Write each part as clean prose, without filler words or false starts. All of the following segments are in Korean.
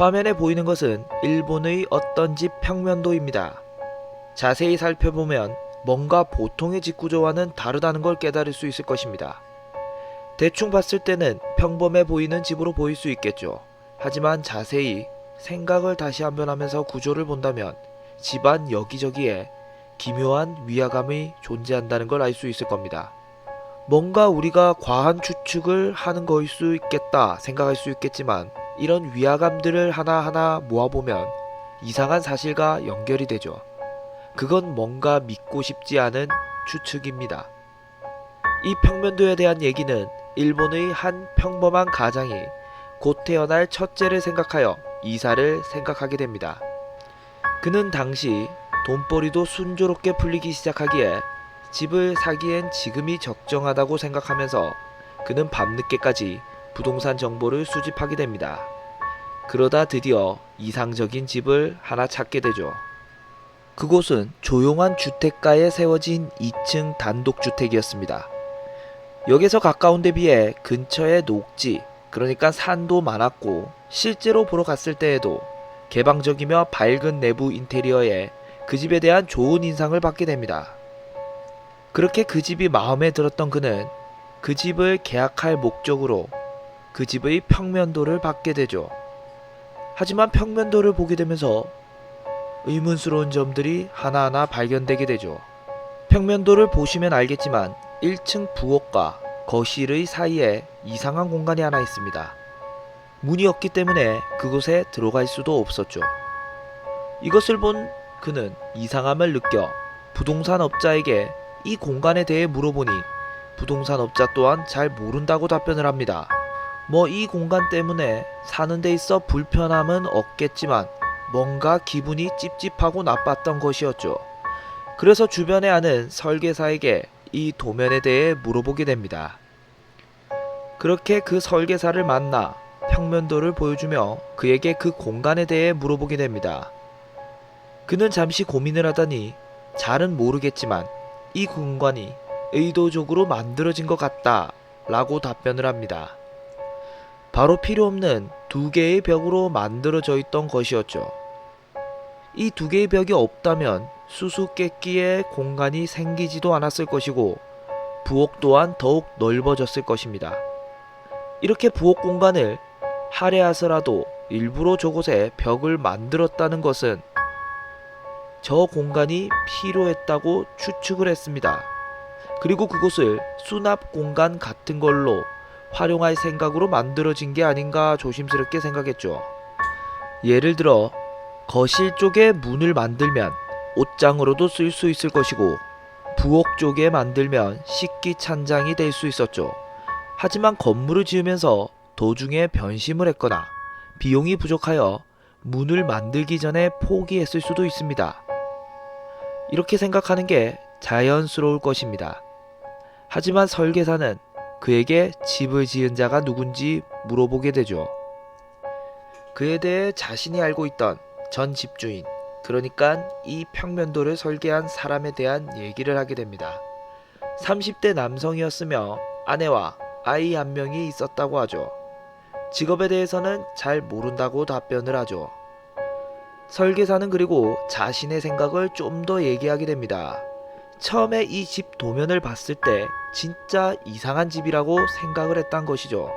화면에 보이는 것은 일본의 어떤 집 평면도입니다. 자세히 살펴보면 뭔가 보통의 집 구조와는 다르다는 걸 깨달을 수 있을 것입니다. 대충 봤을 때는 평범해 보이는 집으로 보일 수 있겠죠. 하지만 자세히 생각을 다시 한번 하면서 구조를 본다면 집안 여기저기에 기묘한 위화감이 존재한다는 걸 알 수 있을 겁니다. 뭔가 우리가 과한 추측을 하는 거일 수 있겠다 생각할 수 있겠지만 이런 위화감들을 하나하나 모아보면 이상한 사실과 연결이 되죠. 그건 뭔가 믿고 싶지 않은 추측입니다. 이 평면도에 대한 얘기는 일본의 한 평범한 가장이 곧 태어날 첫째를 생각하여 이사를 생각하게 됩니다. 그는 당시 돈벌이도 순조롭게 풀리기 시작하기에 집을 사기엔 지금이 적정하다고 생각하면서 그는 밤늦게까지 부동산 정보를 수집하게 됩니다. 그러다 드디어 이상적인 집을 하나 찾게 되죠. 그곳은 조용한 주택가에 세워진 2층 단독주택이었습니다. 역에서 가까운 데 비해 근처에 녹지, 그러니까 산도 많았고 실제로 보러 갔을 때에도 개방적이며 밝은 내부 인테리어에 그 집에 대한 좋은 인상을 받게 됩니다. 그렇게 그 집이 마음에 들었던 그는 그 집을 계약할 목적으로 그 집의 평면도를 받게 되죠. 하지만 평면도를 보게 되면서 의문스러운 점들이 하나하나 발견되게 되죠. 평면도를 보시면 알겠지만 1층 부엌과 거실의 사이에 이상한 공간이 하나 있습니다. 문이 없기 때문에 그곳에 들어갈 수도 없었죠. 이것을 본 그는 이상함을 느껴 부동산 업자에게 이 공간에 대해 물어보니 부동산 업자 또한 잘 모른다고 답변을 합니다. 이 공간 때문에 사는 데 있어 불편함은 없겠지만 뭔가 기분이 찝찝하고 나빴던 것이었죠. 그래서 주변에 아는 설계사에게 이 도면에 대해 물어보게 됩니다. 그렇게 그 설계사를 만나 평면도를 보여주며 그에게 그 공간에 대해 물어보게 됩니다. 그는 잠시 고민을 하더니 잘은 모르겠지만 이 공간이 의도적으로 만들어진 것 같다 라고 답변을 합니다. 바로 필요 없는 두 개의 벽으로 만들어져 있던 것이었죠. 이 두 개의 벽이 없다면 수수께끼의 공간이 생기지도 않았을 것이고 부엌 또한 더욱 넓어졌을 것입니다. 이렇게 부엌 공간을 할애해서라도 일부러 저곳에 벽을 만들었다는 것은 저 공간이 필요했다고 추측을 했습니다. 그리고 그곳을 수납 공간 같은 걸로 활용할 생각으로 만들어진 게 아닌가 조심스럽게 생각했죠. 예를 들어 거실 쪽에 문을 만들면 옷장으로도 쓸 수 있을 것이고 부엌 쪽에 만들면 식기 찬장이 될 수 있었죠. 하지만 건물을 지으면서 도중에 변심을 했거나 비용이 부족하여 문을 만들기 전에 포기했을 수도 있습니다. 이렇게 생각하는 게 자연스러울 것입니다. 하지만 설계사는 그에게 집을 지은 자가 누군지 물어보게 되죠. 그에 대해 자신이 알고 있던 전 집주인, 그러니까 이 평면도를 설계한 사람에 대한 얘기를 하게 됩니다. 30대 남성이었으며 아내와 아이 한 명이 있었다고 하죠. 직업에 대해서는 잘 모른다고 답변을 하죠. 설계사는 그리고 자신의 생각을 좀 더 얘기하게 됩니다. 처음에 이 집 도면을 봤을 때 진짜 이상한 집이라고 생각을 했단 것이죠.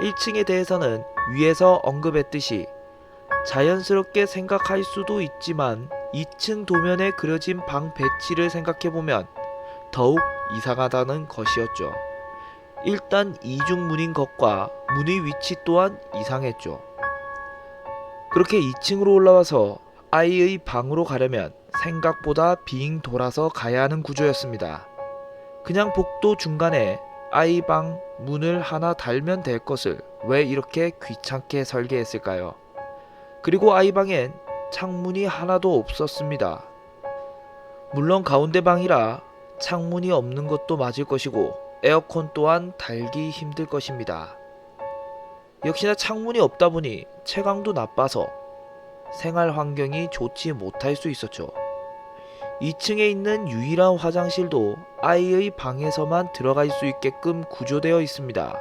1층에 대해서는 위에서 언급했듯이 자연스럽게 생각할 수도 있지만 2층 도면에 그려진 방 배치를 생각해보면 더욱 이상하다는 것이었죠. 일단 이중문인 것과 문의 위치 또한 이상했죠. 그렇게 2층으로 올라와서 아이의 방으로 가려면 생각보다 빙 돌아서 가야 하는 구조였습니다. 그냥 복도 중간에 아이 방 문을 하나 달면 될 것을 왜 이렇게 귀찮게 설계했을까요? 그리고 아이 방엔 창문이 하나도 없었습니다. 물론 가운데 방이라 창문이 없는 것도 맞을 것이고 에어컨 또한 달기 힘들 것입니다. 역시나 창문이 없다 보니 채광도 나빠서 생활 환경이 좋지 못할 수 있었죠. 2층에 있는 유일한 화장실도 아이의 방에서만 들어갈 수 있게끔 구조되어 있습니다.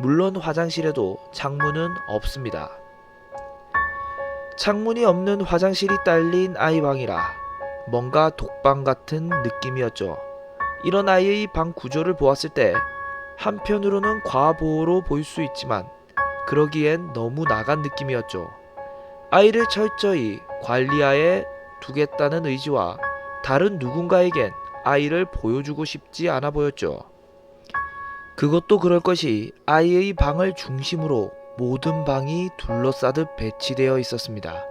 물론 화장실에도 창문은 없습니다. 창문이 없는 화장실이 딸린 아이 방이라 뭔가 독방 같은 느낌이었죠. 이런 아이의 방 구조를 보았을 때 한편으로는 과보호로 보일 수 있지만 그러기엔 너무 나간 느낌이었죠. 아이를 철저히 관리하에 두겠다는 의지와 다른 누군가에겐 아이를 보여주고 싶지 않아 보였죠. 그것도 그럴 것이 아이의 방을 중심으로 모든 방이 둘러싸듯 배치되어 있었습니다.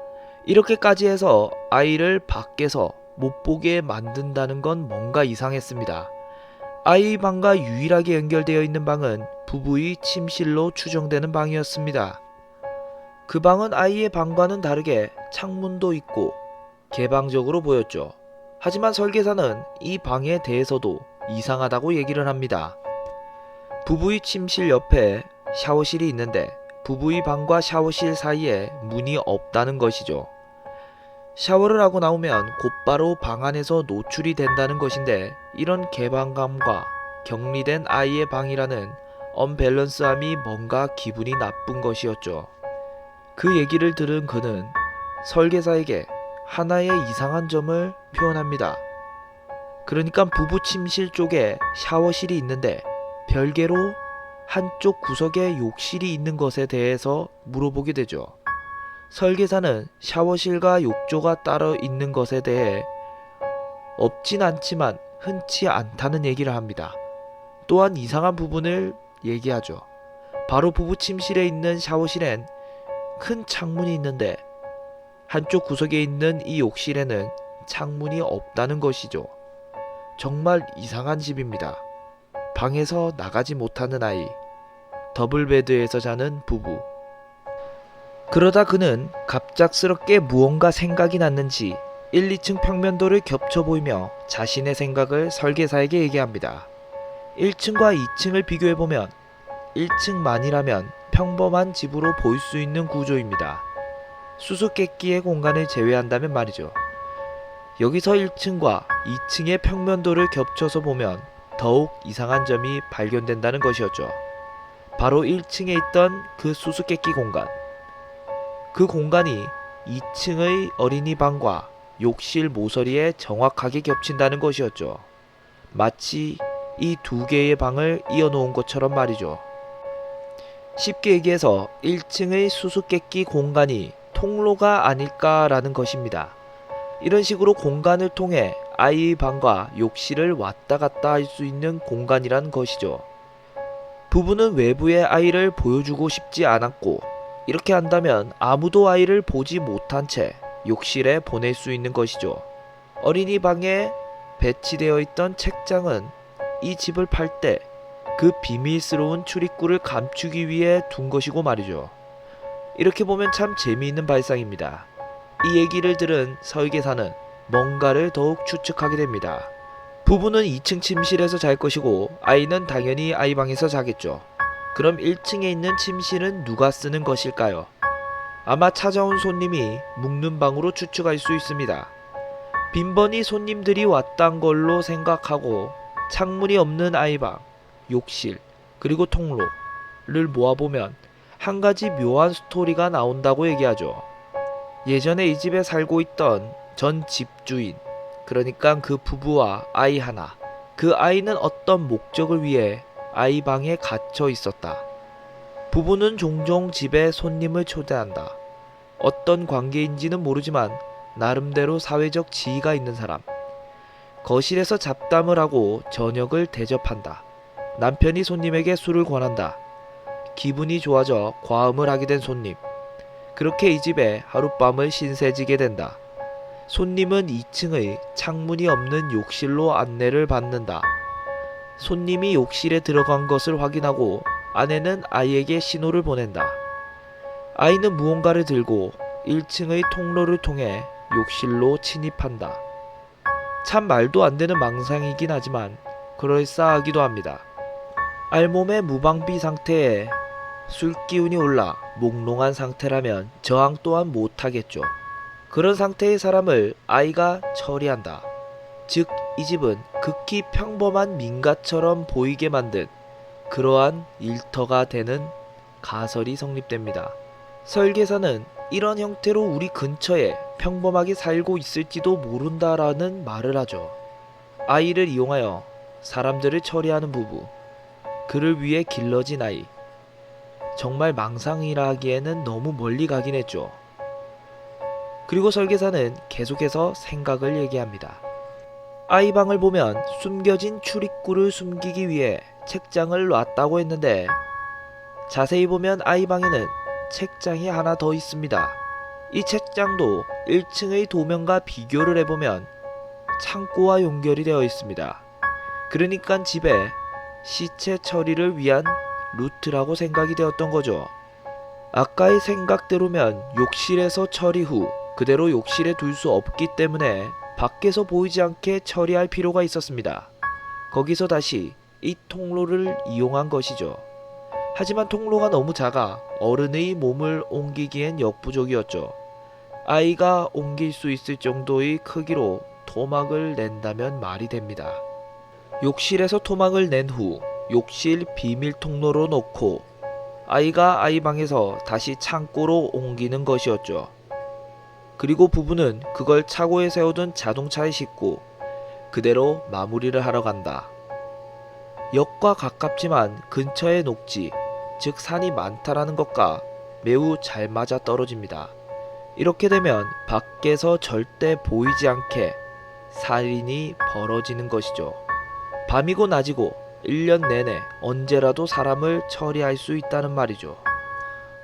이렇게까지 해서 아이를 밖에서 못 보게 만든다는 건 뭔가 이상했습니다. 아이의 방과 유일하게 연결되어 있는 방은 부부의 침실로 추정되는 방이었습니다. 그 방은 아이의 방과는 다르게 창문도 있고 개방적으로 보였죠. 하지만 설계사는 이 방에 대해서도 이상하다고 얘기를 합니다. 부부의 침실 옆에 샤워실이 있는데 부부의 방과 샤워실 사이에 문이 없다는 것이죠. 샤워를 하고 나오면 곧바로 방 안에서 노출이 된다는 것인데 이런 개방감과 격리된 아이의 방이라는 언밸런스함이 뭔가 기분이 나쁜 것이었죠. 그 얘기를 들은 그는 설계사에게 하나의 이상한 점을 표현합니다. 그러니까 부부 침실 쪽에 샤워실이 있는데 별개로 한쪽 구석에 욕실이 있는 것에 대해서 물어보게 되죠. 설계사는 샤워실과 욕조가 따로 있는 것에 대해 없진 않지만 흔치 않다는 얘기를 합니다. 또한 이상한 부분을 얘기하죠. 바로 부부 침실에 있는 샤워실엔 큰 창문이 있는데 한쪽 구석에 있는 이 욕실에는 창문이 없다는 것이죠. 정말 이상한 집입니다. 방에서 나가지 못하는 아이, 더블베드에서 자는 부부. 그러다 그는 갑작스럽게 무언가 생각이 났는지 1, 2층 평면도를 겹쳐 보이며 자신의 생각을 설계사에게 얘기합니다. 1층과 2층을 비교해보면 1층만이라면 평범한 집으로 보일 수 있는 구조입니다. 수수께끼의 공간을 제외한다면 말이죠. 여기서 1층과 2층의 평면도를 겹쳐서 보면 더욱 이상한 점이 발견된다는 것이었죠. 바로 1층에 있던 그 수수께끼 공간. 그 공간이 2층의 어린이 방과 욕실 모서리에 정확하게 겹친다는 것이었죠. 마치 이 두 개의 방을 이어놓은 것처럼 말이죠. 쉽게 얘기해서 1층의 수수께끼 공간이 통로가 아닐까라는 것입니다. 이런 식으로 공간을 통해 아이의 방과 욕실을 왔다 갔다 할 수 있는 공간이란 것이죠. 부부는 외부의 아이를 보여주고 싶지 않았고 이렇게 한다면 아무도 아이를 보지 못한 채 욕실에 보낼 수 있는 것이죠. 어린이 방에 배치되어 있던 책장은 이 집을 팔 때 그 비밀스러운 출입구를 감추기 위해 둔 것이고 말이죠. 이렇게 보면 참 재미있는 발상입니다. 이 얘기를 들은 설계사는 뭔가를 더욱 추측하게 됩니다. 부부는 2층 침실에서 잘 것이고 아이는 당연히 아이 방에서 자겠죠. 그럼 1층에 있는 침실은 누가 쓰는 것일까요? 아마 찾아온 손님이 묵는 방으로 추측할 수 있습니다. 빈번히 손님들이 왔단 걸로 생각하고 창문이 없는 아이방, 욕실, 그리고 통로를 모아보면 한 가지 묘한 스토리가 나온다고 얘기하죠. 예전에 이 집에 살고 있던 전 집주인, 그러니까 그 부부와 아이 하나, 그 아이는 어떤 목적을 위해 아이 방에 갇혀 있었다. 부부는 종종 집에 손님을 초대한다. 어떤 관계인지는 모르지만 나름대로 사회적 지위가 있는 사람. 거실에서 잡담을 하고 저녁을 대접한다. 남편이 손님에게 술을 권한다. 기분이 좋아져 과음을 하게 된 손님. 그렇게 이 집에 하룻밤을 신세지게 된다. 손님은 2층의 창문이 없는 욕실로 안내를 받는다. 손님이 욕실에 들어간 것을 확인하고 아내는 아이에게 신호를 보낸다. 아이는 무언가를 들고 1층의 통로를 통해 욕실로 침입한다. 참 말도 안 되는 망상이긴 하지만 그럴싸하기도 합니다. 알몸의 무방비 상태에 술 기운이 올라 몽롱한 상태라면 저항 또한 못하겠죠. 그런 상태의 사람을 아이가 처리한다. 즉, 이 집은 극히 평범한 민가처럼 보이게 만든 그러한 일터가 되는 가설이 성립됩니다. 설계사는 이런 형태로 우리 근처에 평범하게 살고 있을지도 모른다라는 말을 하죠. 아이를 이용하여 사람들을 처리하는 부부, 그를 위해 길러진 아이. 정말 망상이라 하기에는 너무 멀리 가긴 했죠. 그리고 설계사는 계속해서 생각을 얘기합니다. 아이방을 보면 숨겨진 출입구를 숨기기 위해 책장을 놨다고 했는데, 자세히 보면 아이방에는 책장이 하나 더 있습니다. 이 책장도 1층의 도면과 비교를 해보면 창고와 연결이 되어 있습니다. 그러니까 집에 시체 처리를 위한 루트라고 생각이 되었던 거죠. 아까의 생각대로면 욕실에서 처리 후 그대로 욕실에 둘 수 없기 때문에 밖에서 보이지 않게 처리할 필요가 있었습니다. 거기서 다시 이 통로를 이용한 것이죠. 하지만 통로가 너무 작아 어른의 몸을 옮기기엔 역부족이었죠. 아이가 옮길 수 있을 정도의 크기로 토막을 낸다면 말이 됩니다. 욕실에서 토막을 낸 후 욕실 비밀 통로로 놓고 아이가 아이방에서 다시 창고로 옮기는 것이었죠. 그리고 부부는 그걸 차고에 세워둔 자동차에 싣고 그대로 마무리를 하러 간다. 역과 가깝지만 근처에 녹지, 즉 산이 많다라는 것과 매우 잘 맞아 떨어집니다. 이렇게 되면 밖에서 절대 보이지 않게 살인이 벌어지는 것이죠. 밤이고 낮이고 1년 내내 언제라도 사람을 처리할 수 있다는 말이죠.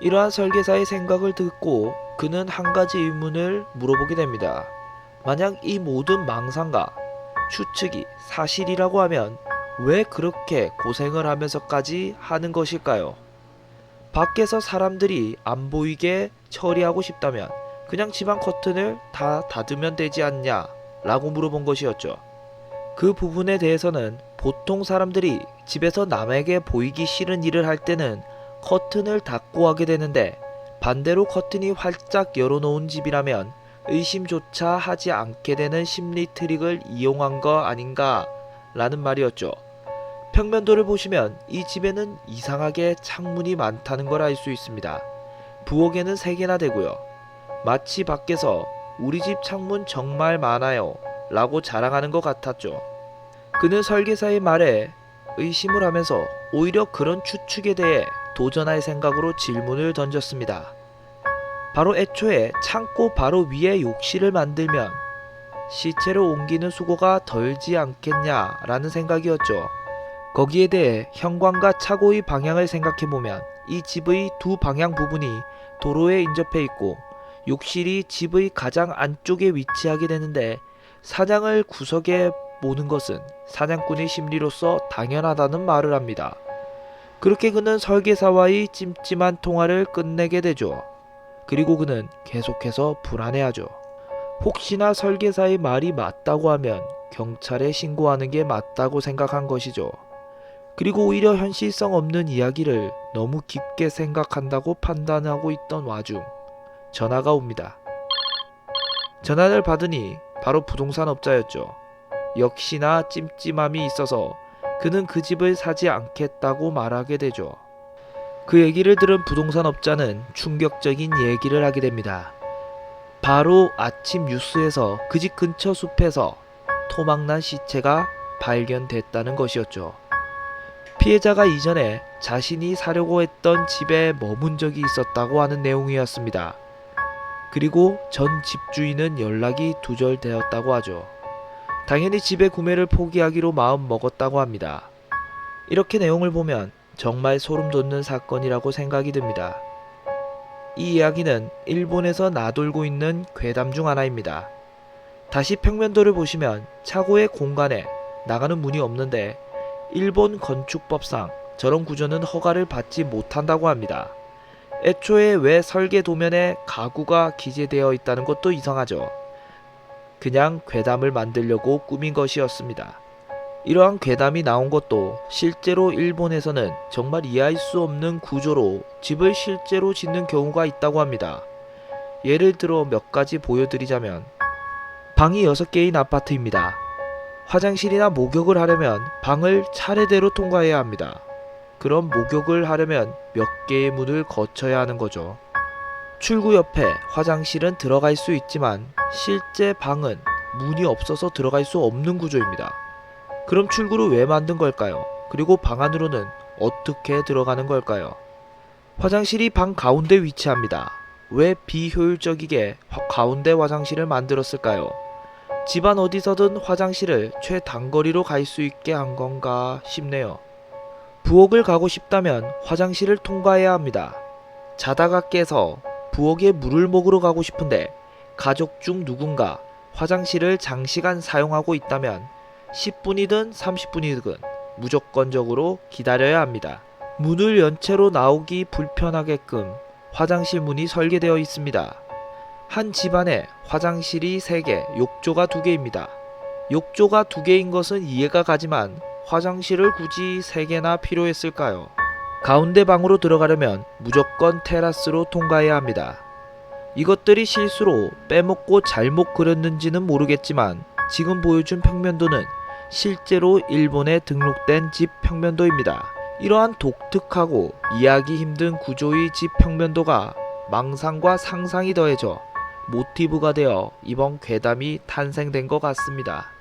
이러한 설계사의 생각을 듣고 그는 한 가지 의문을 물어보게 됩니다. 만약 이 모든 망상과 추측이 사실이라고 하면 왜 그렇게 고생을 하면서까지 하는 것일까요? 밖에서 사람들이 안 보이게 처리하고 싶다면 그냥 집안 커튼을 다 닫으면 되지 않냐? 라고 물어본 것이었죠. 그 부분에 대해서는 보통 사람들이 집에서 남에게 보이기 싫은 일을 할 때는 커튼을 닫고 하게 되는데, 반대로 커튼이 활짝 열어놓은 집이라면 의심조차 하지 않게 되는 심리 트릭을 이용한 거 아닌가 라는 말이었죠. 평면도를 보시면 이 집에는 이상하게 창문이 많다는 걸 알 수 있습니다. 부엌에는 3개나 되고요. 마치 밖에서 우리 집 창문 정말 많아요 라고 자랑하는 것 같았죠. 그는 설계사의 말에 의심을 하면서 오히려 그런 추측에 대해 도전할 생각으로 질문을 던졌습니다. 바로 애초에 창고 바로 위에 욕실을 만들면 시체를 옮기는 수고가 덜지 않겠냐라는 생각이었죠. 거기에 대해 현관과 차고의 방향을 생각해보면 이 집의 두 방향 부분이 도로에 인접해 있고 욕실이 집의 가장 안쪽에 위치하게 되는데, 사장을 구석에 모는 것은 사냥꾼의 심리로서 당연하다는 말을 합니다. 그렇게 그는 설계사와의 찜찜한 통화를 끝내게 되죠. 그리고 그는 계속해서 불안해하죠. 혹시나 설계사의 말이 맞다고 하면 경찰에 신고하는 게 맞다고 생각한 것이죠. 그리고 오히려 현실성 없는 이야기를 너무 깊게 생각한다고 판단하고 있던 와중 전화가 옵니다. 전화를 받으니 바로 부동산 업자였죠. 역시나 찜찜함이 있어서 그는 그 집을 사지 않겠다고 말하게 되죠. 그 얘기를 들은 부동산 업자는 충격적인 얘기를 하게 됩니다. 바로 아침 뉴스에서 그 집 근처 숲에서 토막난 시체가 발견됐다는 것이었죠. 피해자가 이전에 자신이 사려고 했던 집에 머문 적이 있었다고 하는 내용이었습니다. 그리고 전 집주인은 연락이 두절되었다고 하죠. 당연히 집의 구매를 포기하기로 마음 먹었다고 합니다. 이렇게 내용을 보면 정말 소름 돋는 사건이라고 생각이 듭니다. 이 이야기는 일본에서 나돌고 있는 괴담 중 하나입니다. 다시 평면도를 보시면 차고의 공간에 나가는 문이 없는데, 일본 건축법상 저런 구조는 허가를 받지 못한다고 합니다. 애초에 왜 설계 도면에 가구가 기재되어 있다는 것도 이상하죠. 그냥 괴담을 만들려고 꾸민 것이었습니다. 이러한 괴담이 나온 것도 실제로 일본에서는 정말 이해할 수 없는 구조로 집을 실제로 짓는 경우가 있다고 합니다. 예를 들어 몇 가지 보여드리자면, 방이 6개인 아파트입니다. 화장실이나 목욕을 하려면 방을 차례대로 통과해야 합니다. 그럼 목욕을 하려면 몇 개의 문을 거쳐야 하는 거죠. 출구 옆에 화장실은 들어갈 수 있지만 실제 방은 문이 없어서 들어갈 수 없는 구조입니다. 그럼 출구를 왜 만든 걸까요? 그리고 방 안으로는 어떻게 들어가는 걸까요? 화장실이 방 가운데 위치합니다. 왜 비효율적이게 가운데 화장실을 만들었을까요? 집안 어디서든 화장실을 최단거리로 갈 수 있게 한 건가 싶네요. 부엌을 가고 싶다면 화장실을 통과해야 합니다. 자다가 깨서 부엌에 물을 먹으러 가고 싶은데 가족 중 누군가 화장실을 장시간 사용하고 있다면 10분이든 30분이든 무조건적으로 기다려야 합니다. 문을 연 채로 나오기 불편하게끔 화장실 문이 설계되어 있습니다. 한 집안에 화장실이 3개, 욕조가 2개입니다. 욕조가 2개인 것은 이해가 가지만 화장실을 굳이 3개나 필요했을까요? 가운데 방으로 들어가려면 무조건 테라스로 통과해야 합니다. 이것들이 실수로 빼먹고 잘못 그렸는지는 모르겠지만 지금 보여준 평면도는 실제로 일본에 등록된 집 평면도입니다. 이러한 독특하고 이해하기 힘든 구조의 집 평면도가 망상과 상상이 더해져 모티브가 되어 이번 괴담이 탄생된 것 같습니다.